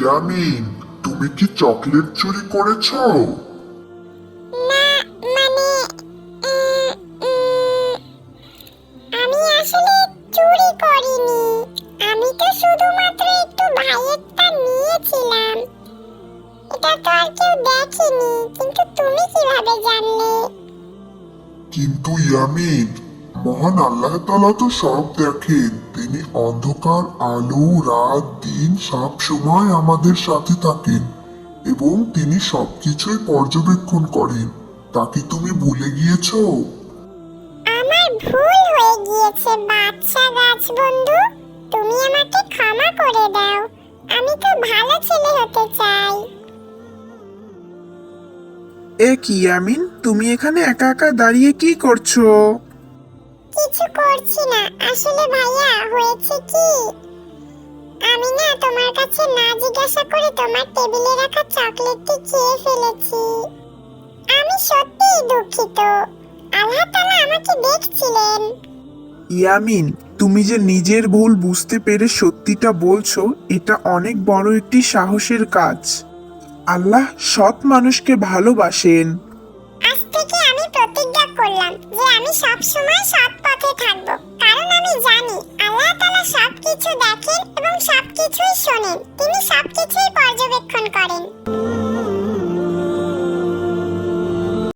ইয়ামিন, তুমি কি চকলেট চুরি করেছো? না, মানে আমি আসলে চুরি করিনি। আমি তো শুধুমাত্র একটু ভাইয়েরটা নিয়েছিলাম। এটা তো আর কেউ দেখেনি, কিন্তু তুমি কিভাবে জানলে? কিন্তু ইয়ামিন, মহান আল্লাহ তাআলা তো সব দেখেন। তিনি অন্ধকার, আলো, রাত, দিন সব সময় আমাদের সাথে থাকেন এবং তিনি সবকিছুই পর্যবেক্ষণ করেন। তা কি তুমি ভুলে গিয়েছো? আমার ভুল হয়ে গিয়েছে বাচ্চা গাছ বন্ধু। তুমি আমাকে ক্ষমা করে দাও। আমি তো ভালো ছেলে হতে চাই। এ কি ইয়ামিন, তুমি এখানে একা একা দাঁড়িয়ে কি করছো? কিছু করছি না। আসলে ভাইয়া, হয়েছে কি, আমি না তোমার কাছে না জিজ্ঞাসা করে তোমার টেবিলে রাখা চকলেটটি খেয়ে ফেলেছি। আমি সত্যিই দুঃখিত। আল্লাহ তাআলা আমাকে দেখছিলেন। ইয়ামিন, তুমি যে নিজের ভুল বুঝতে পেরে সত্যিটা বলছো, এটা অনেক বড় একটি সাহসের কাজ। আল্লাহ সৎ মানুষকে ভালোবাসেন। আজ থেকে আমি প্রতিজ্ঞা করলাম যে আমি সব সময় সৎ পথে থাকব, কারণ আমি জানি আল্লাহ তাআলা সবকিছু দেখেন এবং সবকিছুই শোনেন। তিনি সবকিছুই পর্যবেক্ষণ করেন।